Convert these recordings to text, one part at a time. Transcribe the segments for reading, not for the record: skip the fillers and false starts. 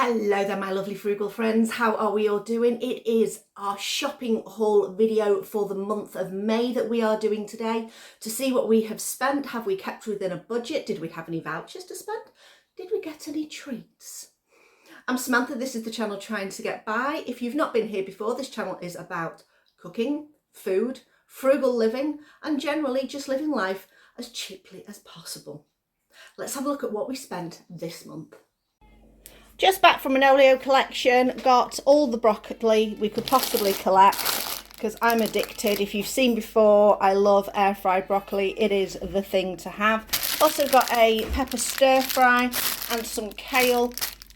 Hello there my lovely frugal friends, how are we all doing? It is our shopping haul video for the month of May that we are doing today to see what we have spent. Have we kept within a budget? Did we have any vouchers to spend? Did we get any treats? I'm Samantha, this is the channel Trying to Get By. If you've not been here before, this channel is about cooking, food, frugal living and generally just living life as cheaply as possible. Let's have a look at what we spent this month. Just back from an Olio collection, got all the broccoli we could possibly collect because I'm addicted. If you've seen before, I love air fried broccoli. It is the thing to have. Also got a pepper stir fry and some kale.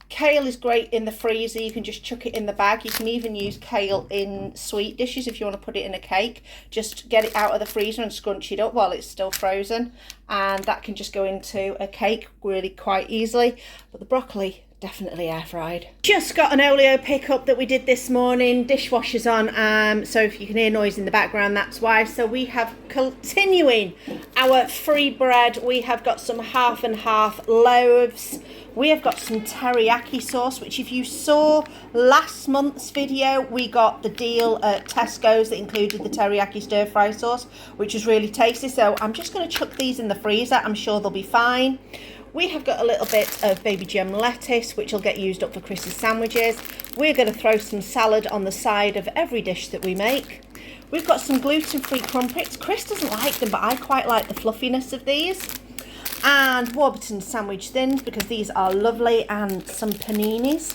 Kale is great in the freezer. You can just chuck it in the bag. You can even use kale in sweet dishes if you want to put it in a cake. Just get it out of the freezer and scrunch it up while it's still frozen. And that can just go into a cake really quite easily. But the broccoli, definitely air fried. Just got an Olio pickup that we did this morning. Dishwasher's on, so if you can hear noise in the background, that's why. So we have continuing our free bread. We have got some half and half loaves. We have got some teriyaki sauce, which if you saw last month's video, we got the deal at Tesco's that included the teriyaki stir fry sauce, which was really tasty. So I'm just going to chuck these in the freezer. I'm sure they'll be fine. We have got a little bit of baby gem lettuce, which will get used up for Chris's sandwiches. We're going to throw some salad on the side of every dish that we make. We've got some gluten-free crumpets. Chris doesn't like them, but I quite like the fluffiness of these. And Warburton sandwich thins, because these are lovely, and some paninis.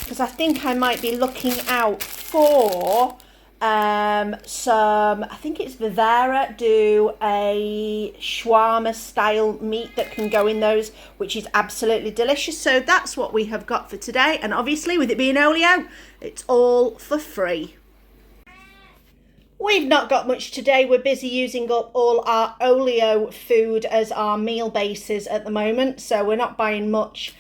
Because I think I might be looking out for I think it's Vivera do a shawarma style meat that can go in those, which is absolutely delicious. So that's what we have got for today, and obviously with it being Olio, it's all for free. We've not got much today. We're busy using up all our Olio food as our meal bases at the moment, so we're not buying much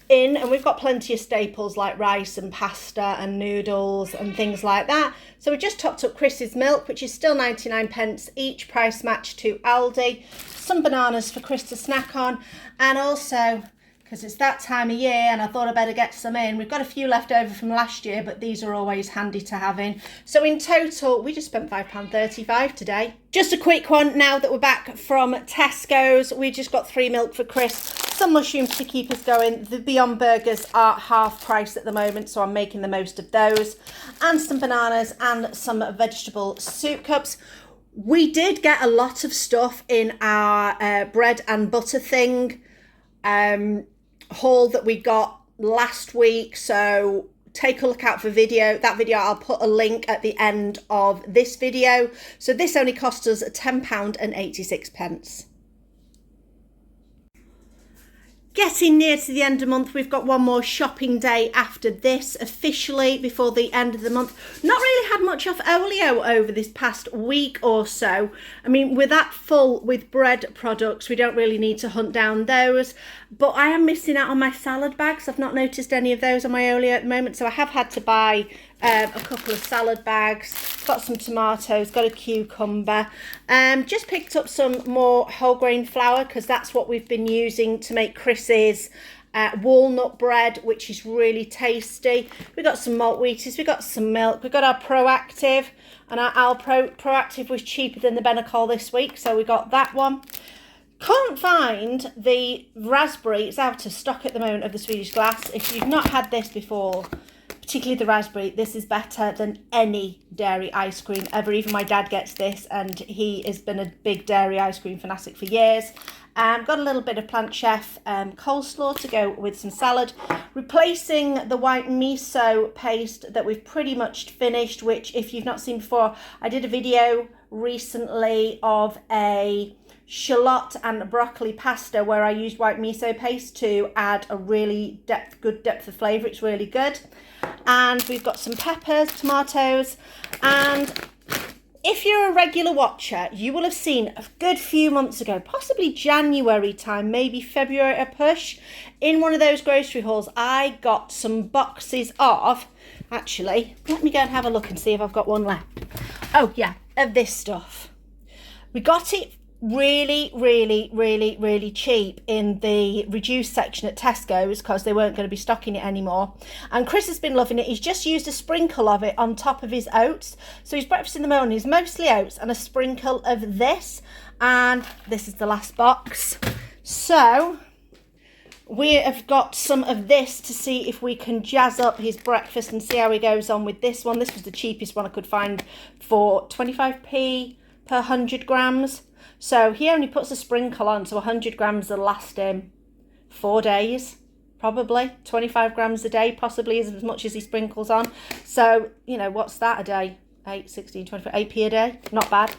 in, and we've got plenty of staples like rice and pasta and noodles and things like that. So we just topped up Chris's milk, which is still 99p each, price match to Aldi. Some bananas for Chris to snack on, and also because it's that time of year and I thought I'd better get some in. We've got a few left over from last year, but these are always handy to have in. So in total, we just spent £5.35 today. Just a quick one now that we're back from Tesco's. We just got 3 milk for Chris, some mushrooms to keep us going. The Beyond Burgers are half price at the moment, so I'm making the most of those. And some bananas and some vegetable soup cups. We did get a lot of stuff in our bread and butter thing haul that we got last week, so take a look out for that video. I'll put a link at the end of this video. So this only cost us £10.86. Getting near to the end of the month, we've got one more shopping day after this officially before the end of the month. Not really had much off Olio over this past week or so. I mean, we're that full with bread products, we don't really need to hunt down those. But I am missing out on my salad bags. I've not noticed any of those on my Olio at the moment, so I have had to buy a couple of salad bags. Got some tomatoes, got a cucumber. Just picked up some more whole grain flour because that's what we've been using to make Chris's walnut bread, which is really tasty. We got some malt wheaties, we got some milk, we got our Proactive, and our Proactive was cheaper than the Benecol this week, so we got that one. Can't find the raspberry. It's out of stock at the moment of the Swedish glass. If you've not had this before, particularly the raspberry, this is better than any dairy ice cream ever. Even my dad gets this, and he has been a big dairy ice cream fanatic for years. Got a little bit of Plant Chef coleslaw to go with some salad. Replacing the white miso paste that we've pretty much finished, which if you've not seen before, I did a video recently of a shallot and broccoli pasta where I used white miso paste to add a really good depth of flavour. It's really good. And we've got some peppers, tomatoes, and if you're a regular watcher, you will have seen a good few months ago, possibly January time, maybe February a push, in one of those grocery hauls, I got some boxes of, actually, let me go and have a look and see if I've got one left. Oh yeah, of this stuff. We got it really, really, really, really cheap in the reduced section at Tesco's because they weren't going to be stocking it anymore. And Chris has been loving it. He's just used a sprinkle of it on top of his oats. So his breakfast in the morning is mostly oats and a sprinkle of this. And this is the last box. So we have got some of this to see if we can jazz up his breakfast and see how he goes on with this one. This was the cheapest one I could find for 25p per 100 grams. So he only puts a sprinkle on, so 100 grams will last him 4 days, probably. 25 grams a day, possibly as much as he sprinkles on. So, you know, what's that a day? 8, 16, 24, 8p a day, not bad.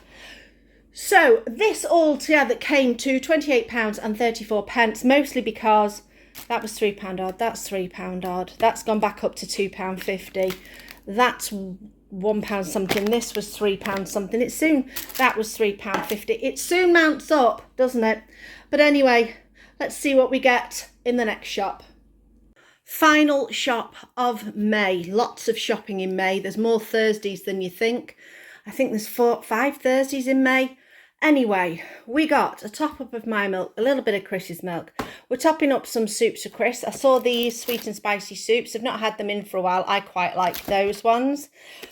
So this all together came to £28.34, mostly because that was £3 odd, that's £3 odd, that's gone back up to £2.50, that's £1 something, this was £3 something, that was £3.50, it soon mounts up, doesn't it? But anyway, let's see what we get in the next shop. Final shop of May, lots of shopping in May, there's more Thursdays than you think. I think there's 5 Thursdays in May. Anyway, we got a top up of my milk, a little bit of Chris's milk. We're topping up some soups for Chris. I saw these sweet and spicy soups. I've not had them in for a while. I quite like those ones.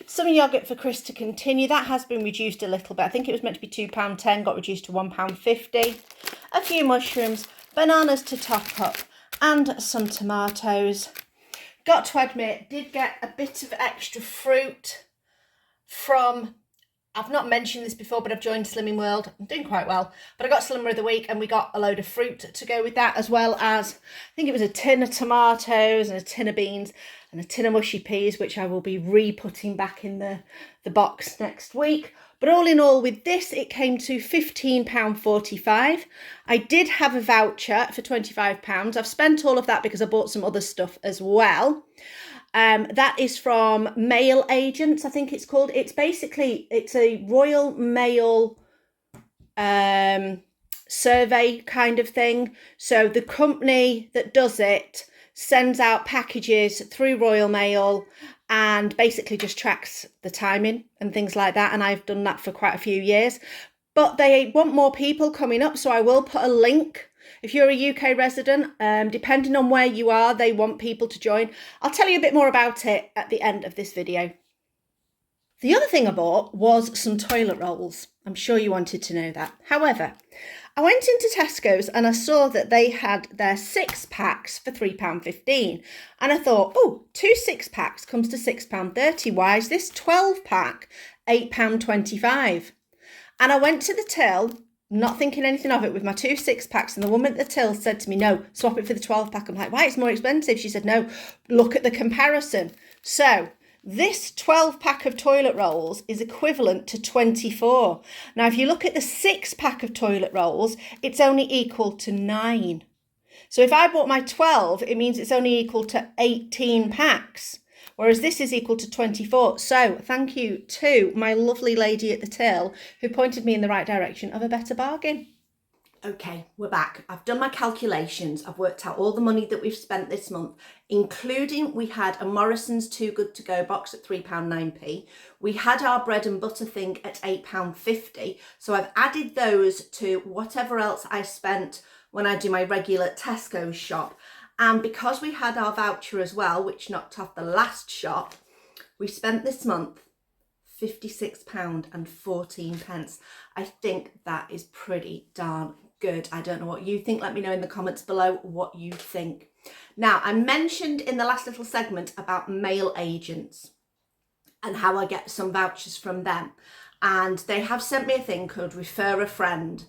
Some yogurt for Chris to continue. That has been reduced a little bit. I think it was meant to be £2.10, got reduced to £1.50. A few mushrooms, bananas to top up, and some tomatoes. Got to admit, did get a bit of extra fruit from... I've not mentioned this before, but I've joined Slimming World. I'm doing quite well. But I got Slimmer of the Week and we got a load of fruit to go with that, as well as, I think it was a tin of tomatoes and a tin of beans and a tin of mushy peas, which I will be re-putting back in the box next week. But all in all, with this, it came to £15.45. I did have a voucher for £25. I've spent all of that because I bought some other stuff as well. That is from Mail Agents, I think it's called. It's a Royal Mail survey kind of thing. So the company that does it sends out packages through Royal Mail and basically just tracks the timing and things like that. And I've done that for quite a few years. But they want more people coming up, so I will put a link. If you're a UK resident, depending on where you are, they want people to join. I'll tell you a bit more about it at the end of this video. The other thing I bought was some toilet rolls. I'm sure you wanted to know that. However, I went into Tesco's and I saw that they had their 6 packs for £3.15. And I thought, oh, 2 6-packs comes to £6.30. Why is this 12 pack £8.25? And I went to the till, not thinking anything of it, with my 2 6-packs, and the woman at the till said to me, no, swap it for the 12 pack. I'm like, why? It's more expensive. She said, no, look at the comparison. So this 12 pack of toilet rolls is equivalent to 24. Now, if you look at the 6 pack of toilet rolls, it's only equal to 9. So if I bought my 12, it means it's only equal to 18 packs. Whereas this is equal to 24. So thank you to my lovely lady at the till who pointed me in the right direction of a better bargain. Okay, we're back. I've done my calculations. I've worked out all the money that we've spent this month, including we had a Morrison's Too Good To Go box at £3.9p. We had our bread and butter thing at £8.50. So I've added those to whatever else I spent when I do my regular Tesco shop. And because we had our voucher as well, which knocked off the last shop, we spent this month £56.14. I think that is pretty darn good. I don't know what you think. Let me know in the comments below what you think. Now, I mentioned in the last little segment about Mail Agents and how I get some vouchers from them. And they have sent me a thing called Refer a Friend.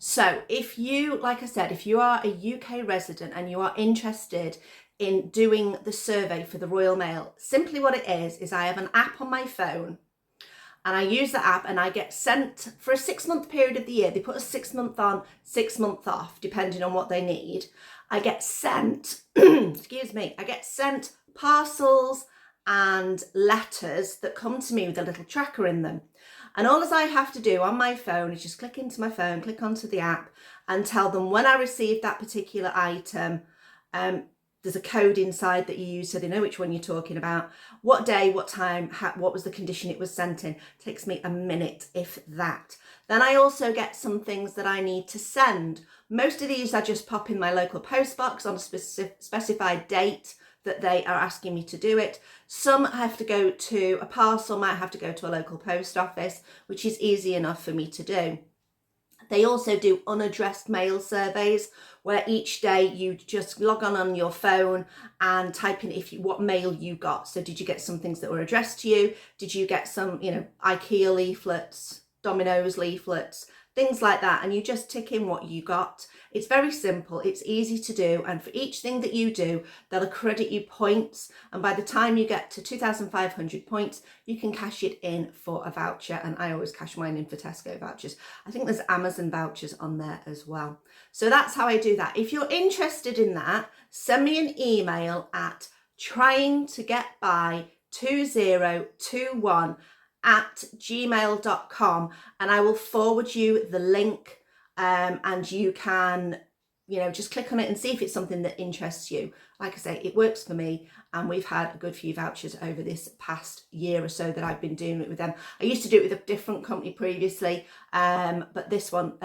So if you, like I said, if you are a UK resident and you are interested in doing the survey for the Royal Mail, simply what it is I have an app on my phone and I use the app and I get sent for a 6-month period of the year. They put a 6-month on, 6-month off, depending on what they need. I get sent, excuse me, I get sent parcels and letters that come to me with a little tracker in them. And all as I have to do on my phone is just click into my phone, click onto the app and tell them when I received that particular item, there's a code inside that you use so they know which one you're talking about, what day, what time, what was the condition it was sent in. Takes me a minute, if that. Then I also get some things that I need to send. Most of these I just pop in my local post box on a specified date that they are asking me to do it. Some have to go to a parcel, might have to go to a local post office, which is easy enough for me to do. They also do unaddressed mail surveys where each day you just log on your phone and type in what mail you got. So did you get some things that were addressed to you? Did you get some, IKEA leaflets, Domino's leaflets, things like that? And you just tick in what you got. It's very simple, it's easy to do, and for each thing that you do, they'll accredit you points, and by the time you get to 2,500 points, you can cash it in for a voucher, and I always cash mine in for Tesco vouchers. I think there's Amazon vouchers on there as well. So that's how I do that. If you're interested in that, send me an email at tryingtogetby2021@gmail.com, and I will forward you the link. And you can, just click on it and see if it's something that interests you. Like I say, it works for me, and we've had a good few vouchers over this past year or so that I've been doing it with them. I used to do it with a different company previously, but this one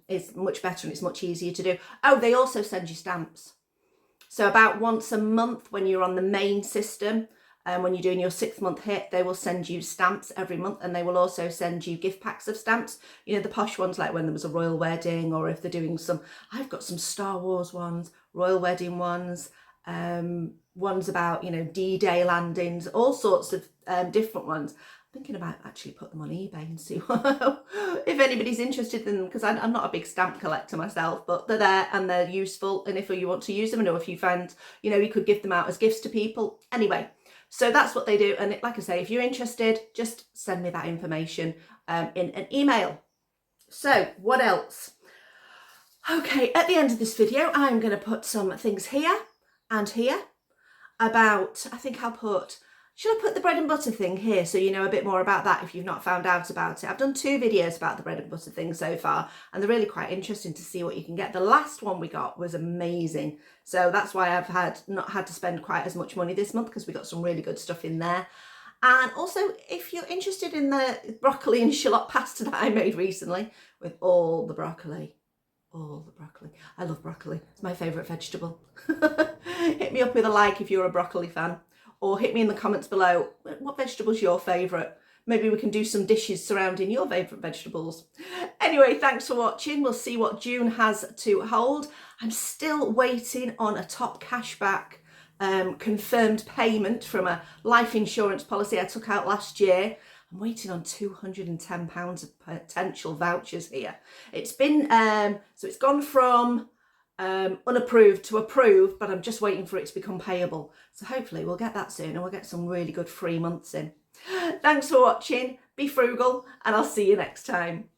is much better and it's much easier to do. Oh, they also send you stamps. So about once a month when you're on the main system, when you're doing your 6-month hit, they will send you stamps every month, and they will also send you gift packs of stamps. The posh ones, like when there was a royal wedding, or if they're doing I've got some Star Wars ones, royal wedding ones, ones about, D-Day landings, all sorts of different ones. I'm thinking about actually put them on eBay and see if anybody's interested in them, because I'm not a big stamp collector myself, but they're there and they're useful. And if you want to use them, or if you find, you could give them out as gifts to people. Anyway, so that's what they do. And like I say, if you're interested, just send me that information in an email. So what else? Okay, at the end of this video, I'm going to put some things here and here about, I think should I put the bread and butter thing here so you know a bit more about that if you've not found out about it? I've done 2 videos about the bread and butter thing so far, and they're really quite interesting to see what you can get. The last one we got was amazing. So that's why I've not had to spend quite as much money this month, because we got some really good stuff in there. And also, if you're interested in the broccoli and shallot pasta that I made recently with all the broccoli. I love broccoli. It's my favourite vegetable. Hit me up with a like if you're a broccoli fan, or hit me in the comments below. What vegetable's your favourite? Maybe we can do some dishes surrounding your favourite vegetables. Anyway, thanks for watching. We'll see what June has to hold. I'm still waiting on a top cashback confirmed payment from a life insurance policy I took out last year. I'm waiting on £210 of potential vouchers here. It's been, so it's gone from unapproved to approved, but I'm just waiting for it to become payable. So hopefully we'll get that soon, and we'll get some really good free months in. Thanks for watching. Be frugal, and I'll see you next time.